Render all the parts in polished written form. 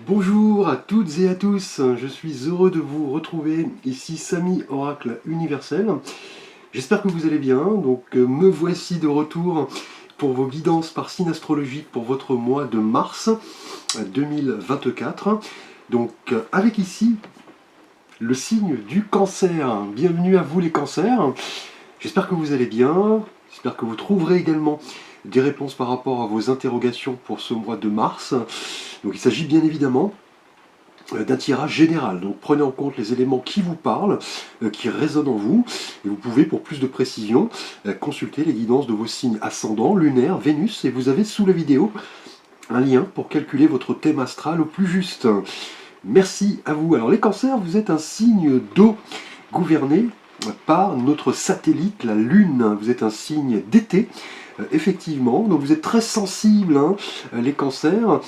Bonjour à toutes et à tous, je suis heureux de vous retrouver, ici Samy Oracle Universel. J'espère que vous allez bien, me voici de retour pour vos guidances par signe astrologique pour votre mois de mars 2024. Avec ici le signe du cancer. Bienvenue à vous les cancers, j'espère que vous allez bien, j'espère que vous trouverez également des réponses par rapport à vos interrogations pour ce mois de mars. Donc il s'agit bien évidemment d'un tirage général. Donc prenez en compte les éléments qui vous parlent, qui résonnent en vous, et vous pouvez, pour plus de précision, consulter les guidances de vos signes ascendants, lunaires, Vénus, et vous avez sous la vidéo un lien pour calculer votre thème astral au plus juste. Merci à vous. Alors les cancers, vous êtes un signe d'eau gouverné par notre satellite, la Lune. Vous êtes un signe d'été, effectivement, donc vous êtes très sensible, les cancers.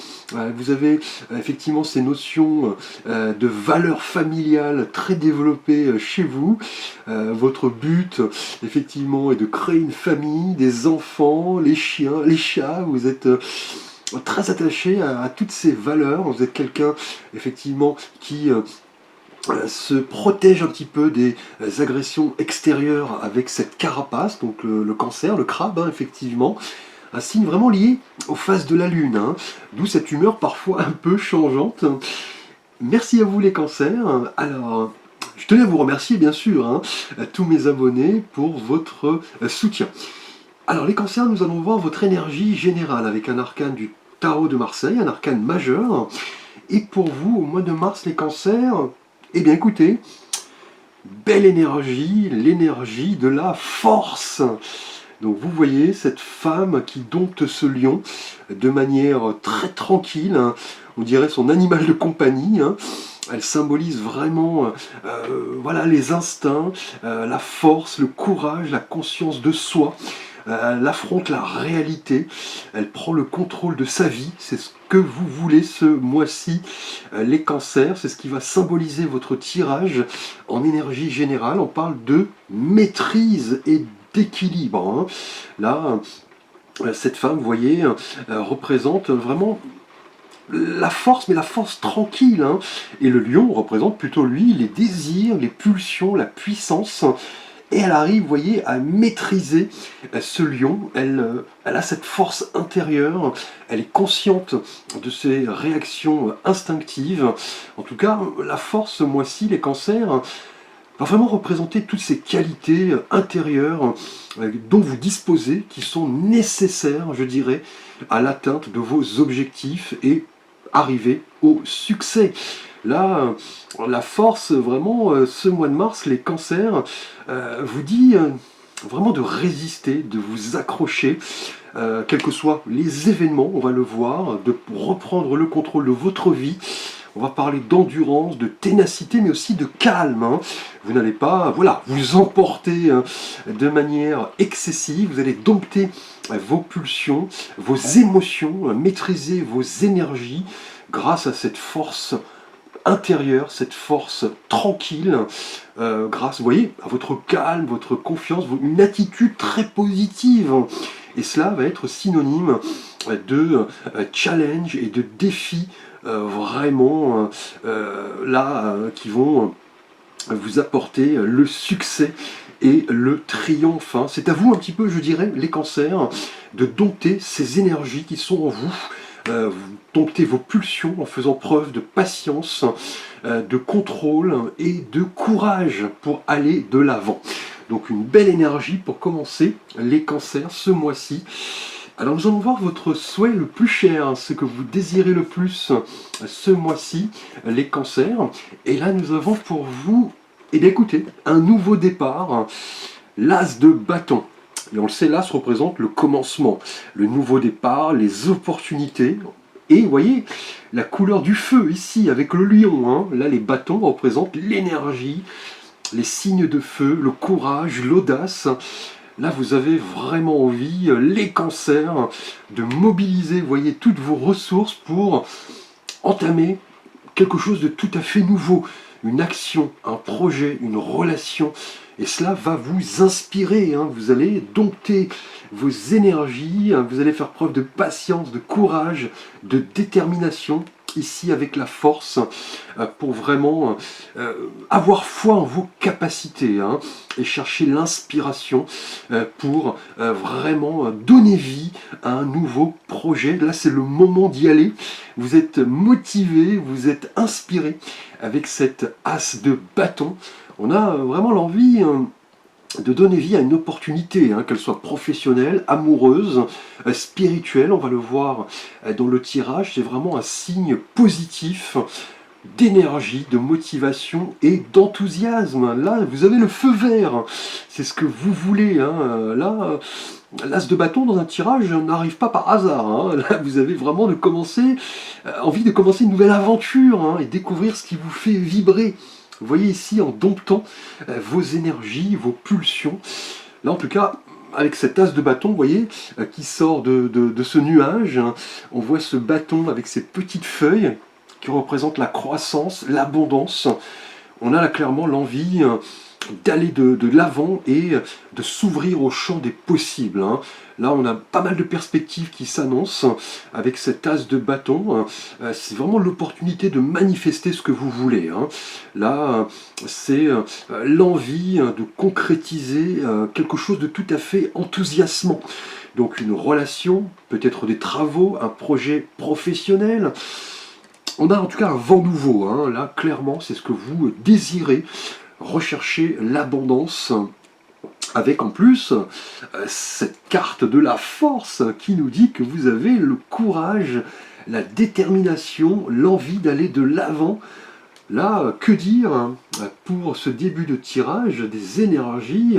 Vous avez effectivement ces notions de valeur familiale très développées chez vous. Votre but, effectivement, est de créer une famille, des enfants, les chiens, les chats. Vous êtes très attaché à toutes ces valeurs. Vous êtes quelqu'un, effectivement, qui se protège un petit peu des agressions extérieures avec cette carapace, donc le cancer, le crabe, effectivement, un signe vraiment lié aux phases de la lune, d'où cette humeur parfois un peu changeante. Merci à vous les cancers. Alors, je tenais à vous remercier bien sûr, à tous mes abonnés pour votre soutien. Alors les cancers, nous allons voir votre énergie générale avec un arcane du tarot de Marseille, un arcane majeur. Et pour vous, au mois de mars, les cancers, eh bien écoutez, belle énergie, l'énergie de la force. Donc vous voyez cette femme qui dompte ce lion de manière très tranquille, on dirait son animal de compagnie. Elle symbolise vraiment voilà, les instincts, la force, le courage, la conscience de soi. Elle affronte la réalité, elle prend le contrôle de sa vie, c'est ce que vous voulez ce mois-ci, les cancers, c'est ce qui va symboliser votre tirage en énergie générale. On parle de maîtrise et d'équilibre. Là, cette femme, vous voyez, représente vraiment la force, mais la force tranquille. Et le lion représente plutôt, lui, les désirs, les pulsions, la puissance. Et elle arrive, vous voyez, à maîtriser ce lion. Elle a cette force intérieure. Elle est consciente de ses réactions instinctives. En tout cas, la force, ce mois-ci, les cancers, va vraiment représenter toutes ces qualités intérieures dont vous disposez, qui sont nécessaires, je dirais, à l'atteinte de vos objectifs et arriver au succès. Là, la force, vraiment, ce mois de mars, les cancers, vous dit vraiment de résister, de vous accrocher, quels que soient les événements, on va le voir, de reprendre le contrôle de votre vie. On va parler d'endurance, de ténacité, mais aussi de calme. Vous n'allez pas, voilà, vous emporter de manière excessive. Vous allez dompter vos pulsions, vos émotions, maîtriser vos énergies grâce à cette force intérieure, cette force tranquille, grâce, vous voyez, à votre calme, votre confiance, une attitude très positive. Et cela va être synonyme de challenge et de défi vraiment là qui vont vous apporter le succès et le triomphe. C'est à vous un petit peu, je dirais, les cancers, de dompter ces énergies qui sont en vous. Vous domptez vos pulsions en faisant preuve de patience, de contrôle et de courage pour aller de l'avant. Donc une belle énergie pour commencer les cancers ce mois-ci. Alors nous allons voir votre souhait le plus cher, ce que vous désirez le plus ce mois-ci, les cancers. Et là nous avons pour vous, eh bien écoutez, un nouveau départ, l'as de bâton. Et on le sait, l'as représente le commencement, le nouveau départ, les opportunités. Et vous voyez, la couleur du feu ici avec le lion. Là les bâtons représentent l'énergie, les signes de feu, le courage, l'audace. Là, vous avez vraiment envie, les cancers, de mobiliser, vous voyez, toutes vos ressources pour entamer quelque chose de tout à fait nouveau. Une action, un projet, une relation. Et cela va vous inspirer. Vous allez dompter vos énergies. Vous allez faire preuve de patience, de courage, de détermination. ici avec la force pour vraiment avoir foi en vos capacités, hein, et chercher l'inspiration pour vraiment donner vie à un nouveau projet. Là, c'est le moment d'y aller. Vous êtes motivé, vous êtes inspiré avec cette as de bâton. On a vraiment l'envie de donner vie à une opportunité, hein, qu'elle soit professionnelle, amoureuse, spirituelle. On va le voir dans le tirage, c'est vraiment un signe positif d'énergie, de motivation et d'enthousiasme. Là, vous avez le feu vert, c'est ce que vous voulez, hein. Là, l'as de bâton dans un tirage n'arrive pas par hasard, hein. Là, vous avez vraiment envie de commencer une nouvelle aventure, hein, et découvrir ce qui vous fait vibrer. Vous voyez ici en domptant vos énergies, vos pulsions. Là, en tout cas, avec cet as de bâton, vous voyez, qui sort de ce nuage, hein, on voit ce bâton avec ses petites feuilles qui représentent la croissance, l'abondance. On a là clairement l'envie d'aller de l'avant et de s'ouvrir au champ des possibles, hein. Là, on a pas mal de perspectives qui s'annoncent avec cet as de bâton. C'est vraiment l'opportunité de manifester ce que vous voulez, hein. Là, c'est l'envie de concrétiser quelque chose de tout à fait enthousiasmant. Donc une relation, peut-être des travaux, un projet professionnel. On a en tout cas un vent nouveau, hein. Là, clairement, c'est ce que vous désirez. Rechercher l'abondance, avec en plus cette carte de la force qui nous dit que vous avez le courage, la détermination, l'envie d'aller de l'avant. Là, que dire pour ce début de tirage, des énergies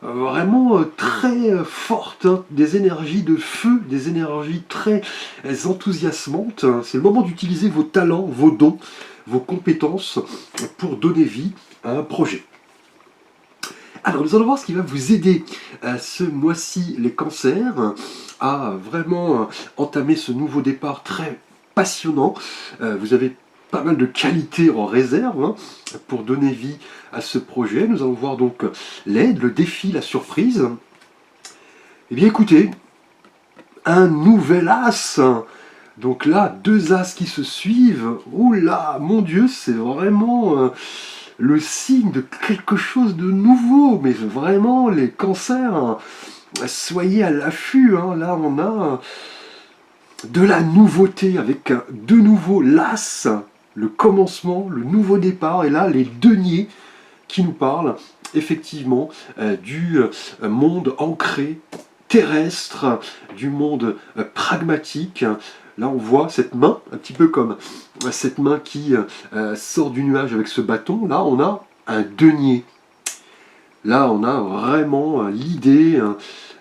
vraiment très fortes, hein, des énergies de feu, des énergies très enthousiasmantes. C'est le moment d'utiliser vos talents, vos dons, vos compétences pour donner vie à un projet. Alors, nous allons voir ce qui va vous aider ce mois-ci, les cancers, à vraiment entamer ce nouveau départ très passionnant. Vous avez pas mal de qualités en réserve, hein, pour donner vie à ce projet. Nous allons voir donc l'aide, le défi, la surprise. Eh bien, écoutez, un nouvel as. Donc là, deux as qui se suivent. Oula, mon Dieu, c'est vraiment le signe de quelque chose de nouveau. Mais vraiment, les cancers, soyez à l'affût, hein. Là, on a de la nouveauté avec de nouveau l'as, le commencement, le nouveau départ. Et là, les deniers qui nous parlent effectivement du monde ancré, terrestre, du monde pragmatique. Là, on voit cette main, un petit peu comme cette main qui sort du nuage avec ce bâton. Là, on a un denier. Là, on a vraiment l'idée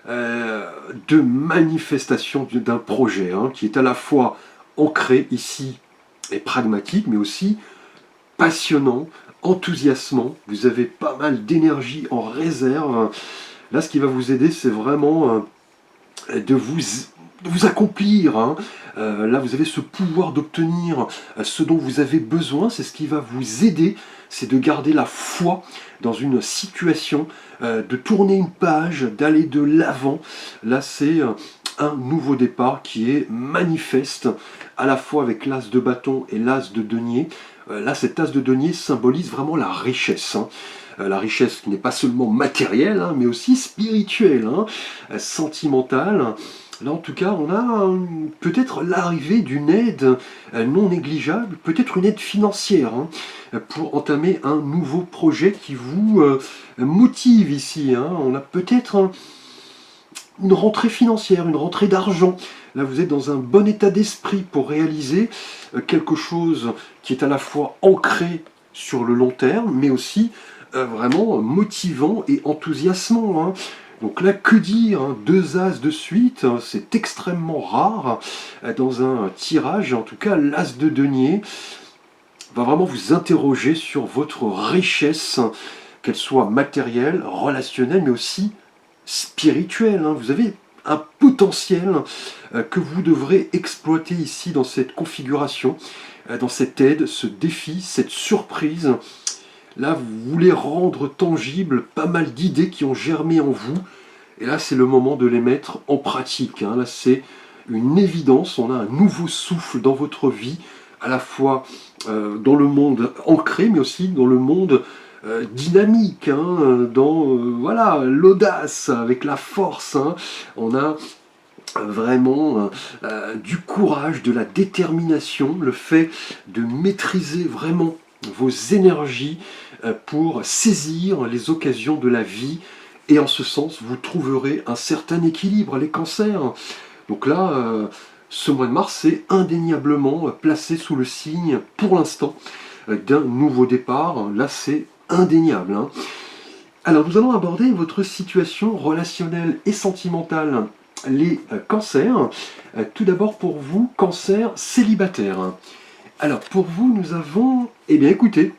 de manifestation d'un projet, hein, qui est à la fois ancré ici et pragmatique, mais aussi passionnant, enthousiasmant. Vous avez pas mal d'énergie en réserve. Là, ce qui va vous aider, c'est vraiment de vous accomplir, hein. Là, vous avez ce pouvoir d'obtenir ce dont vous avez besoin. C'est ce qui va vous aider, c'est de garder la foi dans une situation, de tourner une page, d'aller de l'avant. Là, c'est un nouveau départ qui est manifeste, à la fois avec l'as de bâton et l'as de denier. Là, cet as de denier symbolise vraiment la richesse, hein. La richesse qui n'est pas seulement matérielle, hein, mais aussi spirituelle, hein, sentimentale. Là, en tout cas, on a peut-être l'arrivée d'une aide non négligeable, peut-être une aide financière, hein, pour entamer un nouveau projet qui vous motive ici, hein. On a peut-être une rentrée financière, une rentrée d'argent. Là, vous êtes dans un bon état d'esprit pour réaliser quelque chose qui est à la fois ancré sur le long terme, mais aussi vraiment motivant et enthousiasmant, hein. Donc là, que dire, hein, deux as de suite, hein, c'est extrêmement rare dans un tirage. En tout cas, l'as de denier va vraiment vous interroger sur votre richesse, qu'elle soit matérielle, relationnelle, mais aussi spirituelle, hein. Vous avez un potentiel que vous devrez exploiter ici dans cette configuration, dans cette aide, ce défi, cette surprise. Là, vous voulez rendre tangible pas mal d'idées qui ont germé en vous. Et là, c'est le moment de les mettre en pratique, hein. Là, c'est une évidence. On a un nouveau souffle dans votre vie, à la fois dans le monde ancré, mais aussi dans le monde dynamique, hein, dans voilà, l'audace, avec la force. Hein. On a vraiment du courage, de la détermination, le fait de maîtriser vraiment vos énergies pour saisir les occasions de la vie. Et en ce sens, vous trouverez un certain équilibre, les cancers. Donc là, ce mois de mars est indéniablement placé sous le signe, pour l'instant, d'un nouveau départ. Là, c'est indéniable. Hein. Alors, nous allons aborder votre situation relationnelle et sentimentale, les cancers. Tout d'abord pour vous, cancer célibataire. Alors, pour vous, nous avons, eh bien, écoutez,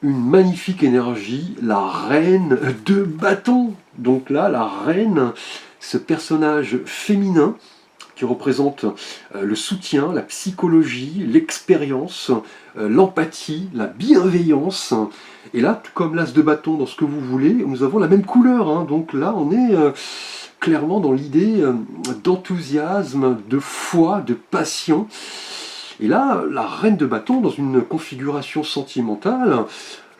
une magnifique énergie, la reine de bâton. Donc là, la reine, ce personnage féminin qui représente le soutien, la psychologie, l'expérience, l'empathie, la bienveillance. Et là, tout comme l'as de bâton dans ce que vous voulez, nous avons la même couleur. Hein. Donc là, on est clairement dans l'idée d'enthousiasme, de foi, de passion. Et là, la reine de bâton, dans une configuration sentimentale,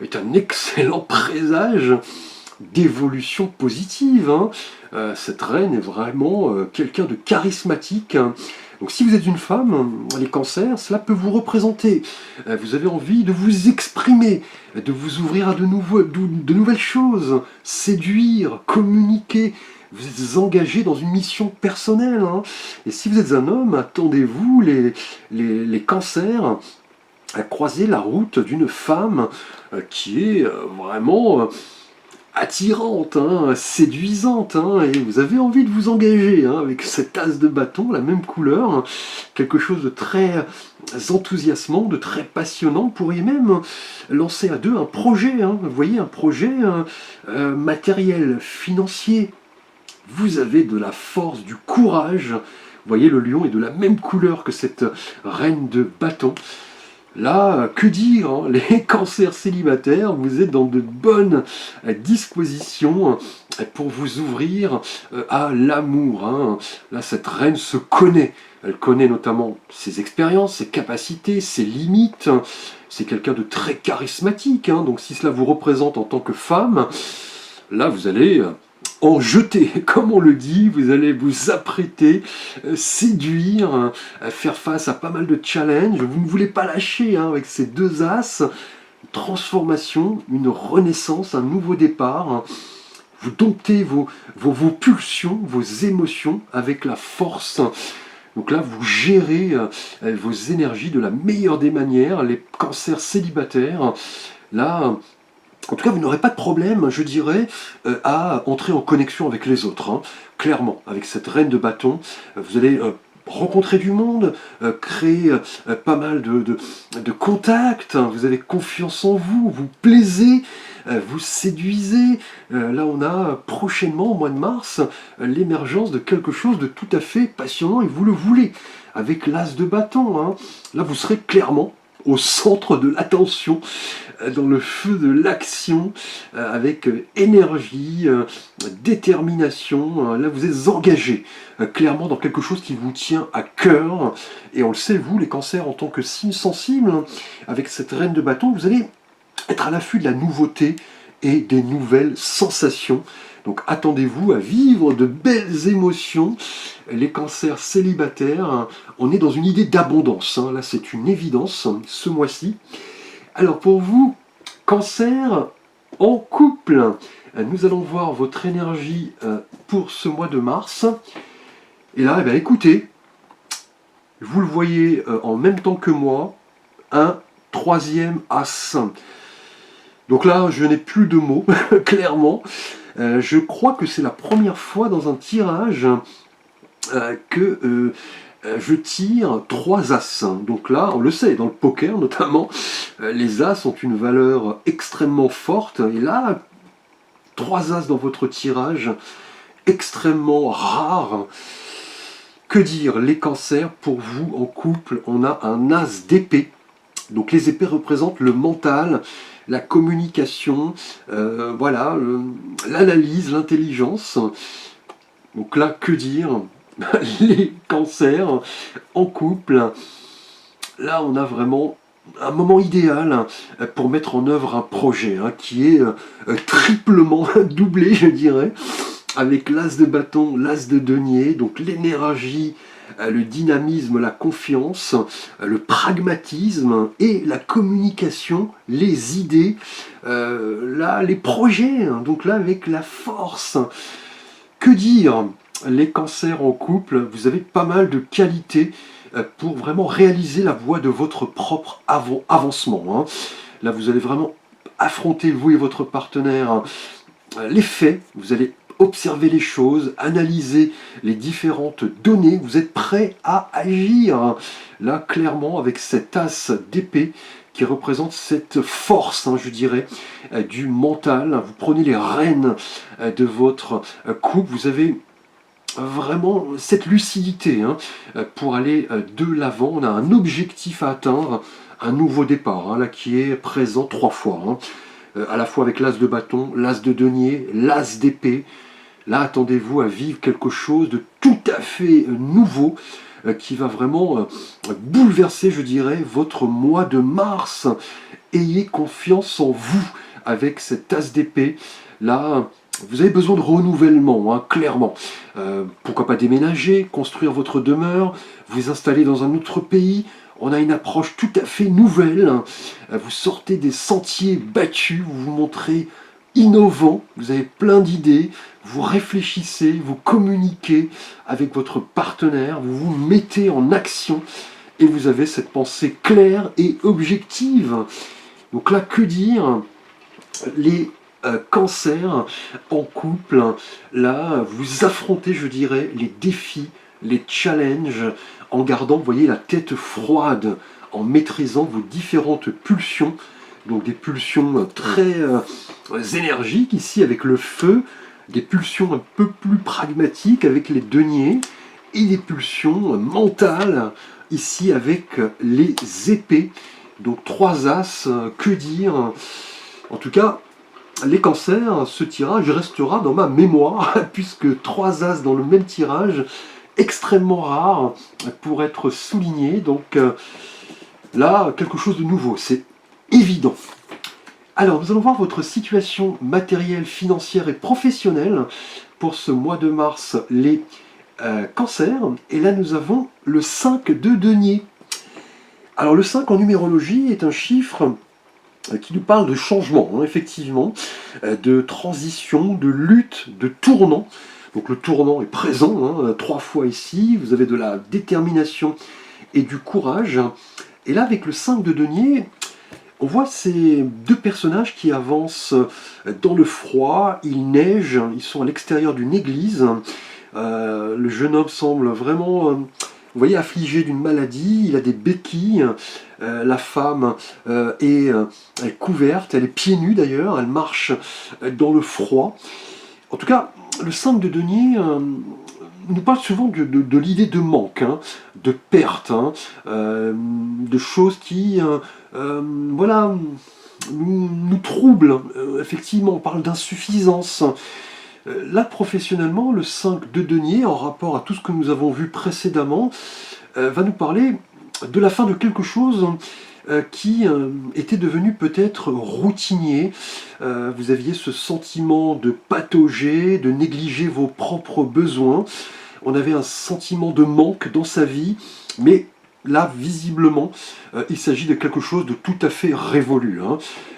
est un excellent présage d'évolution positive. Hein. Cette reine est vraiment quelqu'un de charismatique. Hein. Donc si vous êtes une femme, les cancers, cela peut vous représenter. Vous avez envie de vous exprimer, de vous ouvrir à de nouvelles choses, séduire, communiquer. Vous êtes engagé dans une mission personnelle. Hein. Et si vous êtes un homme, attendez-vous les cancers à croiser la route d'une femme qui est vraiment attirante, hein, séduisante, hein, et vous avez envie de vous engager hein, avec cette as de bâton, la même couleur, hein, quelque chose de très enthousiasmant, de très passionnant. Vous pourriez même lancer à deux un projet, hein, vous voyez, un projet matériel, financier. Vous avez de la force, du courage. Vous voyez, le lion est de la même couleur que cette reine de bâton. Là, que dire, hein, les cancers célibataires, vous êtes dans de bonnes dispositions pour vous ouvrir à l'amour. Hein. Là, cette reine se connaît. Elle connaît notamment ses expériences, ses capacités, ses limites. C'est quelqu'un de très charismatique. Hein. Donc si cela vous représente en tant que femme, là, vous allez en jeter, comme on le dit, vous allez vous apprêter, séduire, faire face à pas mal de challenges, vous ne voulez pas lâcher hein, avec ces deux as, une transformation, une renaissance, un nouveau départ, hein. Vous domptez vos pulsions, vos émotions avec la force. Donc là, vous gérez vos énergies de la meilleure des manières, les cancers célibataires. Là, en tout cas, vous n'aurez pas de problème, je dirais, à entrer en connexion avec les autres. Hein. Clairement, avec cette reine de bâton, vous allez rencontrer du monde, créer pas mal de contacts, hein. Vous avez confiance en vous, vous plaisez, vous séduisez. Là, on a prochainement, au mois de mars, l'émergence de quelque chose de tout à fait passionnant, et vous le voulez, avec l'as de bâton. Hein. Là, vous serez clairement au centre de l'attention, dans le feu de l'action, avec énergie, détermination. Là, vous êtes engagé clairement dans quelque chose qui vous tient à cœur. Et on le sait, vous, les cancers, en tant que signe sensible, avec cette reine de bâton, vous allez être à l'affût de la nouveauté et des nouvelles sensations. Donc attendez-vous à vivre de belles émotions. Les cancers célibataires, on est dans une idée d'abondance. Là, c'est une évidence ce mois-ci. Alors pour vous, cancer en couple, nous allons voir votre énergie pour ce mois de mars. Et là, eh bien, écoutez, vous le voyez en même temps que moi, un troisième as. Donc là, je n'ai plus de mots, clairement. Je crois que c'est la première fois dans un tirage que je tire 3 as. Donc là, on le sait, dans le poker notamment, les as ont une valeur extrêmement forte. Et là, 3 as dans votre tirage, extrêmement rare. Que dire, les cancers, pour vous, en couple, on a un as d'épée. Donc les épées représentent le mental, la communication, voilà, l'analyse, l'intelligence. Donc là, que dire, les cancers en couple, là on a vraiment un moment idéal pour mettre en œuvre un projet qui est triplement doublé, je dirais, avec l'as de bâton, l'as de denier, donc l'énergie, le dynamisme, la confiance, le pragmatisme et la communication, les idées, là les projets, donc là avec la force. Que dire? Les cancers en couple, vous avez pas mal de qualités pour vraiment réaliser la voie de votre propre avancement. Là, vous allez vraiment affronter, vous et votre partenaire, les faits, vous allez observer les choses, analyser les différentes données, vous êtes prêt à agir. Là, clairement, avec cet as d'épée qui représente cette force, je dirais, du mental. Vous prenez les rênes de votre couple, vous avez vraiment cette lucidité pour aller de l'avant. On a un objectif à atteindre, un nouveau départ, là, qui est présent 3 fois. À la fois avec l'as de bâton, l'as de denier, l'as d'épée. Là, attendez-vous à vivre quelque chose de tout à fait nouveau qui va vraiment bouleverser, je dirais, votre mois de mars. Ayez confiance en vous avec cet as d'épée. Là, vous avez besoin de renouvellement, clairement. Pourquoi pas déménager, construire votre demeure, vous installer dans un autre pays. On a une approche tout à fait nouvelle. Vous sortez des sentiers battus, vous vous montrez innovant, vous avez plein d'idées, vous réfléchissez, vous communiquez avec votre partenaire, vous vous mettez en action et vous avez cette pensée claire et objective. Donc là, que dire? Les cancers en couple, là, vous affrontez, je dirais, les défis, les challenges, en gardant, vous voyez, la tête froide, en maîtrisant vos différentes pulsions, donc des pulsions très énergiques ici avec le feu, des pulsions un peu plus pragmatiques avec les deniers, et des pulsions mentales ici avec les épées. Donc 3 as, que dire? En tout cas, les cancers, ce tirage restera dans ma mémoire, puisque 3 as dans le même tirage, extrêmement rare pour être souligné. Donc là, quelque chose de nouveau, c'est évident. Alors, nous allons voir votre situation matérielle, financière et professionnelle pour ce mois de mars, les cancers. Et là, nous avons le 5 de denier. Alors, le 5 en numérologie est un chiffre qui nous parle de changement, effectivement, de transition, de lutte, de tournant. Donc le tournant est présent, 3 fois ici, vous avez de la détermination et du courage. Et là, avec le 5 de denier, on voit ces 2 personnages qui avancent dans le froid, il neige, ils sont à l'extérieur d'une église. Le jeune homme semble vraiment, vous voyez, affligé d'une maladie, il a des béquilles, la femme elle est couverte, elle est pieds nus d'ailleurs, elle marche dans le froid. En tout cas, le 5 de denier nous parle souvent de l'idée de manque, de perte, de choses qui voilà, nous troublent. Effectivement, on parle d'insuffisance. Là, professionnellement, le 5 de denier, en rapport à tout ce que nous avons vu précédemment, va nous parler de la fin de quelque chose qui était devenu peut-être routinier. Vous aviez ce sentiment de patauger, de négliger vos propres besoins. On avait un sentiment de manque dans sa vie, mais là, visiblement, il s'agit de quelque chose de tout à fait révolu.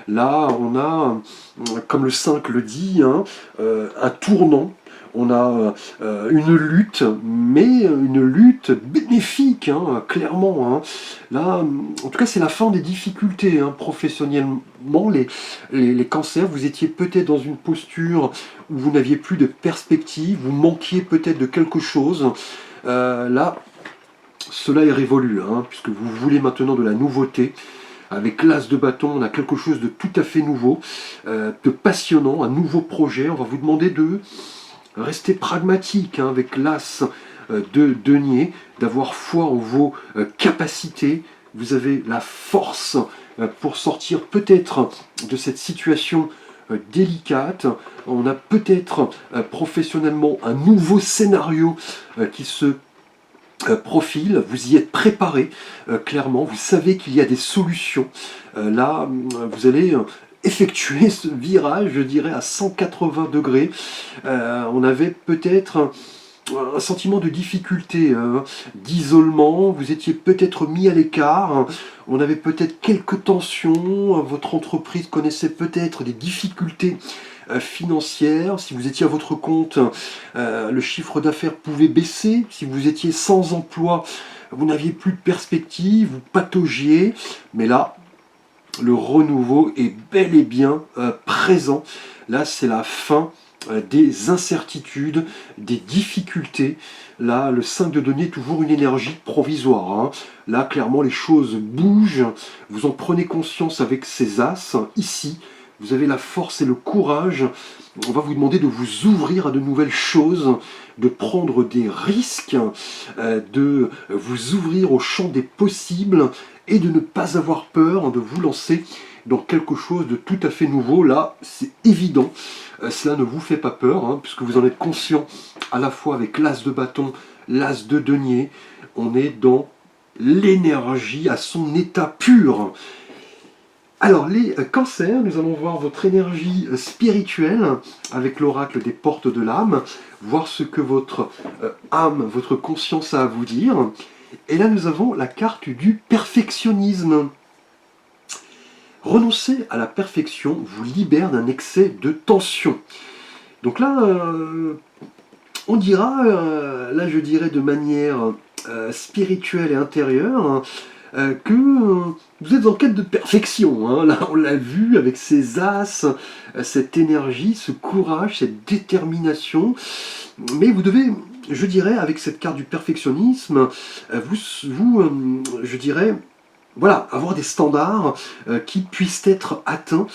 Là, on a, comme le 5 le dit, un tournant. On a une lutte, mais une lutte bénéfique, clairement. Là, en tout cas, c'est la fin des difficultés. Professionnellement, les cancers, vous étiez peut-être dans une posture où vous n'aviez plus de perspective, vous manquiez peut-être de quelque chose. Là, cela est révolu, puisque vous voulez maintenant de la nouveauté. Avec l'as de bâton, on a quelque chose de tout à fait nouveau, de passionnant, un nouveau projet. On va vous demander de rester pragmatique avec l'as de denier, d'avoir foi en vos capacités. Vous avez la force pour sortir peut-être de cette situation délicate. On a peut-être professionnellement un nouveau scénario qui se profil, vous y êtes préparé, clairement, vous savez qu'il y a des solutions. Là, vous allez effectuer ce virage, je dirais, à 180 degrés. On avait peut-être un sentiment de difficulté, d'isolement, vous étiez peut-être mis à l'écart, on avait peut-être quelques tensions, votre entreprise connaissait peut-être des difficultés financières, si vous étiez à votre compte, le chiffre d'affaires pouvait baisser, si vous étiez sans emploi, vous n'aviez plus de perspective, vous pataugiez, mais là, le renouveau est bel et bien présent. Là, c'est la fin des incertitudes, des difficultés. Là, le 5 de denier est toujours une énergie provisoire, hein. Là, clairement, les choses bougent. Vous en prenez conscience avec ces as. Ici, vous avez la force et le courage. On va vous demander de vous ouvrir à de nouvelles choses, de prendre des risques, de vous ouvrir au champ des possibles et de ne pas avoir peur de vous lancer dans quelque chose de tout à fait nouveau. Là, c'est évident. Cela ne vous fait pas peur, hein, puisque vous en êtes conscient à la fois avec l'as de bâton, l'as de denier. On est dans l'énergie à son état pur. Alors, les cancers, nous allons voir votre énergie spirituelle avec l'oracle des portes de l'âme, voir ce que votre âme, votre conscience a à vous dire. Et là, nous avons la carte du perfectionnisme. Renoncer à la perfection vous libère d'un excès de tension. Donc là, on dira, là je dirais de manière spirituelle et intérieure, que vous êtes en quête de perfection, hein. Là, on l'a vu avec ces as, cette énergie, ce courage, cette détermination. Mais vous devez, je dirais, avec cette carte du perfectionnisme, je dirais, voilà, avoir des standards qui puissent être atteints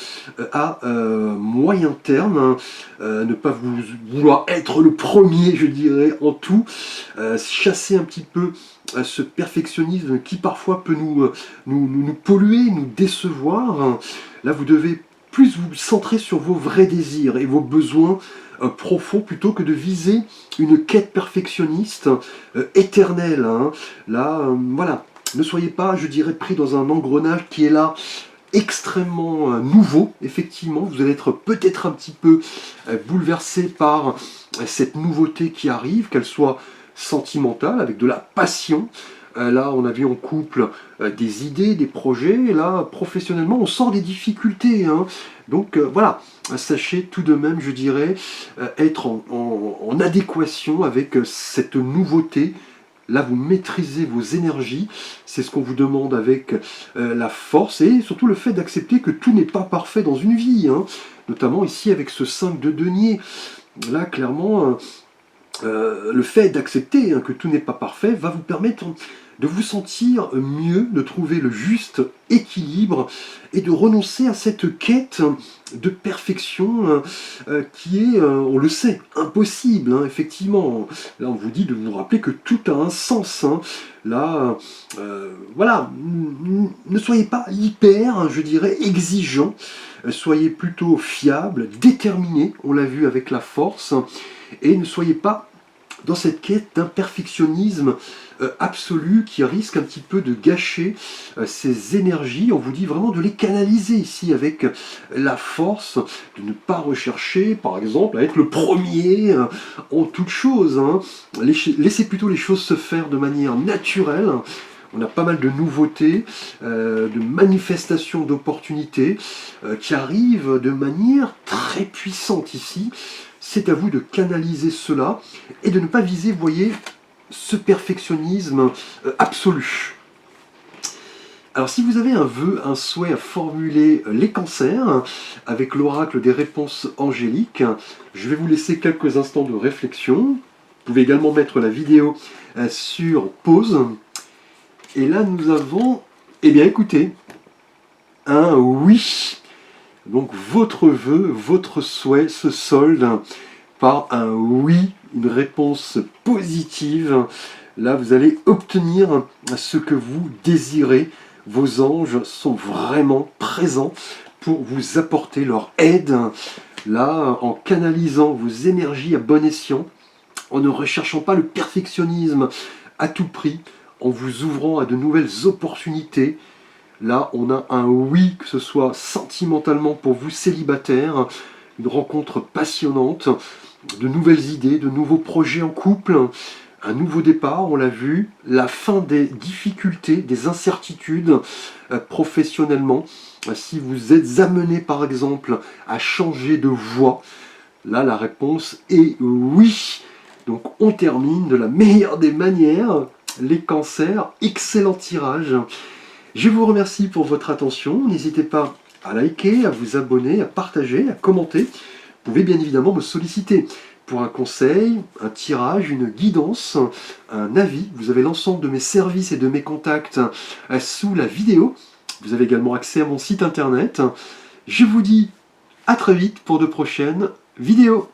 à moyen terme, ne pas vouloir être le premier, je dirais, en tout, chasser un petit peu ce perfectionnisme qui parfois peut nous polluer, nous décevoir. Là, vous devez plus vous centrer sur vos vrais désirs et vos besoins profonds plutôt que de viser une quête perfectionniste éternelle, hein. Là, voilà. Ne soyez pas, je dirais, pris dans un engrenage qui est là extrêmement nouveau. Effectivement, vous allez être peut-être un petit peu bouleversé par cette nouveauté qui arrive, qu'elle soit sentimentale, avec de la passion. Là, on a vu en couple des idées, des projets. Et là, professionnellement, on sort des difficultés, hein. Donc voilà, sachez tout de même, je dirais, être en adéquation avec cette nouveauté. Là, vous maîtrisez vos énergies, c'est ce qu'on vous demande avec la force et surtout le fait d'accepter que tout n'est pas parfait dans une vie, hein. Notamment ici avec ce 5 de denier. Là, clairement, le fait d'accepter que tout n'est pas parfait va vous permettre de vous sentir mieux, de trouver le juste équilibre et de renoncer à cette quête de perfection qui est, on le sait, impossible, hein, effectivement. Là, on vous dit de vous rappeler que tout a un sens, hein. Là, voilà, ne soyez pas hyper, je dirais, exigeant, soyez plutôt fiable, déterminé, on l'a vu avec la force, et ne soyez pas dans cette quête d'un perfectionnisme absolu qui risque un petit peu de gâcher ces énergies. On vous dit vraiment de les canaliser ici avec la force, de ne pas rechercher par exemple à être le premier en toute chose, hein. Laissez plutôt les choses se faire de manière naturelle. On a pas mal de nouveautés, de manifestations d'opportunités qui arrivent de manière très puissante ici. C'est à vous de canaliser cela et de ne pas viser, vous voyez, ce perfectionnisme absolu. Alors si vous avez un vœu, un souhait à formuler les cancers, avec l'oracle des réponses angéliques, je vais vous laisser quelques instants de réflexion. Vous pouvez également mettre la vidéo sur pause. Et là nous avons, eh bien écoutez, un oui. Donc votre vœu, votre souhait se solde par un oui, une réponse positive. Là, vous allez obtenir ce que vous désirez. Vos anges sont vraiment présents pour vous apporter leur aide. Là, en canalisant vos énergies à bon escient, en ne recherchant pas le perfectionnisme à tout prix, en vous ouvrant à de nouvelles opportunités. Là, on a un oui, que ce soit sentimentalement pour vous célibataires, une rencontre passionnante, de nouvelles idées, de nouveaux projets en couple, un nouveau départ, on l'a vu, la fin des difficultés, des incertitudes professionnellement. Si vous êtes amené par exemple à changer de voie, là la réponse est oui. Donc on termine de la meilleure des manières, les cancers, excellent tirage. Je vous remercie pour votre attention, n'hésitez pas à liker, à vous abonner, à partager, à commenter. Vous pouvez bien évidemment me solliciter pour un conseil, un tirage, une guidance, un avis. Vous avez l'ensemble de mes services et de mes contacts sous la vidéo. Vous avez également accès à mon site internet. Je vous dis à très vite pour de prochaines vidéos.